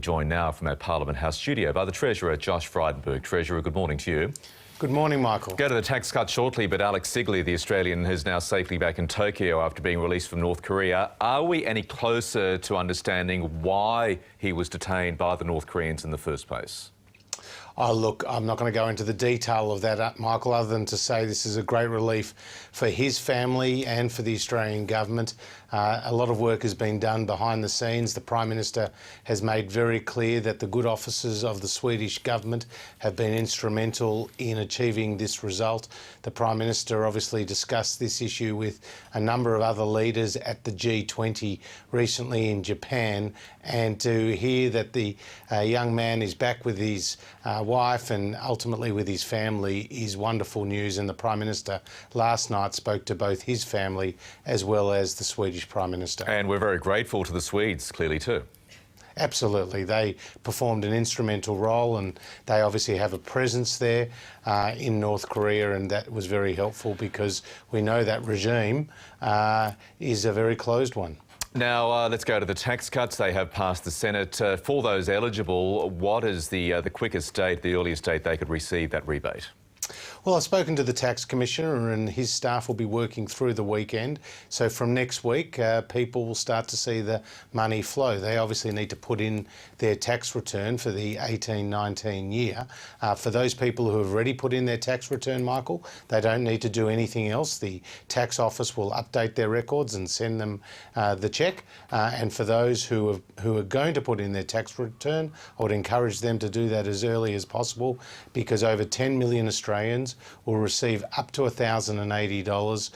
Joined now from our Parliament House studio by the Treasurer, Josh Frydenberg. Treasurer, good morning to you. Good morning, Michael. Go to the tax cut shortly, but Alex Sigley, the Australian, is now safely back in Tokyo after being released from North Korea. Are we any closer to understanding why he was detained by the North Koreans in the first place? Oh, look, I'm not going to go into the detail of that, Michael, other than to say this is a great relief for his family and for the Australian government. A lot of work has been done behind the scenes. The Prime Minister has made very clear that the good officers of the Swedish government have been instrumental in achieving this result. The Prime Minister obviously discussed this issue with a number of other leaders at the G20 recently in Japan, and to hear that the young man is back with his wife and ultimately with his family is wonderful news. And the Prime Minister last night spoke to both his family as well as the Swedish Prime Minister. And we're very grateful to the Swedes, clearly too. Absolutely. They performed an instrumental role, and they obviously have a presence there in North Korea, and that was very helpful because we know that regime is a very closed one. Now, let's go to the tax cuts. They have passed the Senate. For those eligible, what is the quickest date, the earliest date they could receive that rebate? Well, I've spoken to the Tax Commissioner and his staff will be working through the weekend. So from next week, people will start to see the money flow. They obviously need to put in their tax return for the 18-19 year. For those people who have already put in their tax return, Michael, they don't need to do anything else. The tax office will update their records and send them the cheque. And for those who are going to put in their tax return, I would encourage them to do that as early as possible, because over 10 million Australians will receive up to $1,080,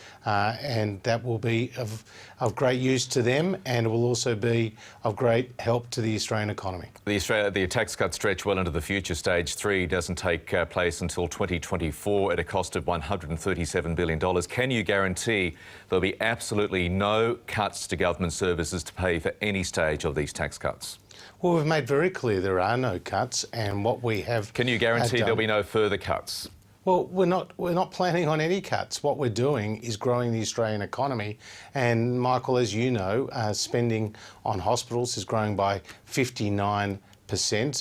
and that will be of great use to them, and it will also be of great help to the Australian economy. The tax cuts stretch well into the future. Stage 3 doesn't take place until 2024 at a cost of $137 billion. Can you guarantee there'll be absolutely no cuts to government services to pay for any stage of these tax cuts? Well, we've made very clear there are no cuts, and what we have... Can you guarantee there'll be no further cuts? Well, we're not planning on any cuts. What we're doing is growing the Australian economy. And Michael, as you know, spending on hospitals is growing by 59%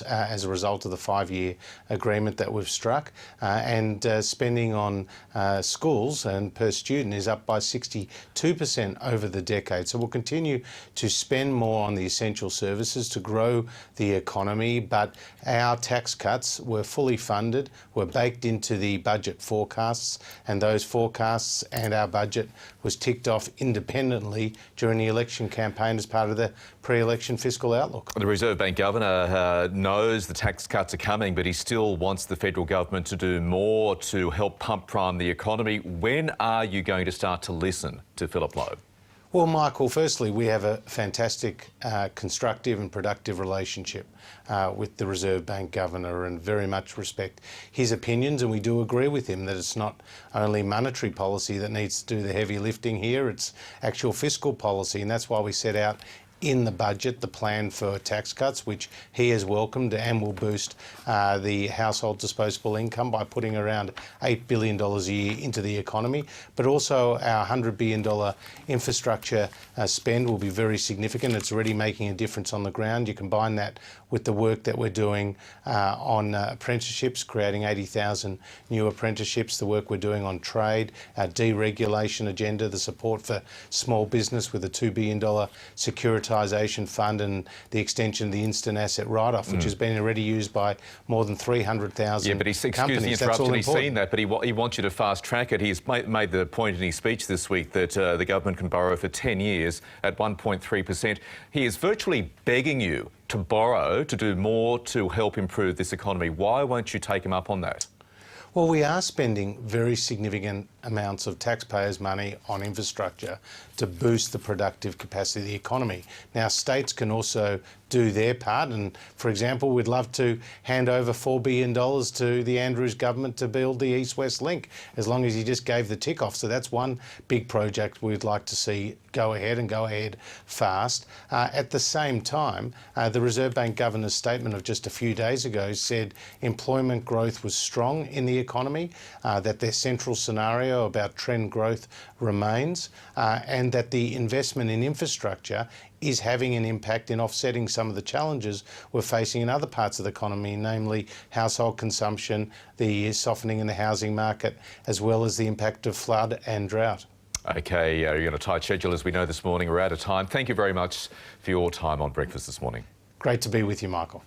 as a result of the 5-year agreement that we've struck, and spending on schools and per student is up by 62% over the decade. So we'll continue to spend more on the essential services to grow the economy, but our tax cuts were fully funded, were baked into the budget forecasts, and those forecasts and our budget was ticked off independently during the election campaign as part of the pre-election fiscal outlook. The Reserve Bank Governor knows the tax cuts are coming, but he still wants the federal government to do more to help pump prime the economy. When are you going to start to listen to Philip Lowe? Well, Michael, firstly, we have a fantastic, constructive and productive relationship with the Reserve Bank Governor, and very much respect his opinions, and we do agree with him that it's not only monetary policy that needs to do the heavy lifting here, it's actual fiscal policy, and that's why we set out in the budget the plan for tax cuts, which he has welcomed, and will boost the household disposable income by putting around $8 billion a year into the economy. But also our $100 billion infrastructure spend will be very significant. It's already making a difference on the ground. You combine that with the work that we're doing on apprenticeships, creating 80,000 new apprenticeships, the work we're doing on trade, our deregulation agenda, the support for small business with a $2 billion securitisation fund, and the extension of the instant asset write-off, which has been already used by more than 300,000 Yeah, but he's, excuse the interruption, he's seen that, but he wants you to fast-track it. He's made the point in his speech this week that the government can borrow for 10 years at 1.3%. He is virtually begging you to borrow to do more to help improve this economy. Why won't you take him up on that? Well, we are spending very significant amounts of taxpayers' money on infrastructure to boost the productive capacity of the economy. Now, states can also do their part, and for example, we'd love to hand over $4 billion to the Andrews government to build the East-West link, as long as he just gave the tick off. So that's one big project we'd like to see go ahead, and go ahead fast. At the same time, the Reserve Bank Governor's statement of just a few days ago said employment growth was strong in the economy, that their central scenario about trend growth remains, and that the investment in infrastructure is having an impact in offsetting some of the challenges we're facing in other parts of the economy, namely household consumption, the softening in the housing market, as well as the impact of flood and drought. OK, you're on a tight schedule, as we know this morning. We're out of time. Thank you very much for your time on Breakfast this morning. Great to be with you, Michael.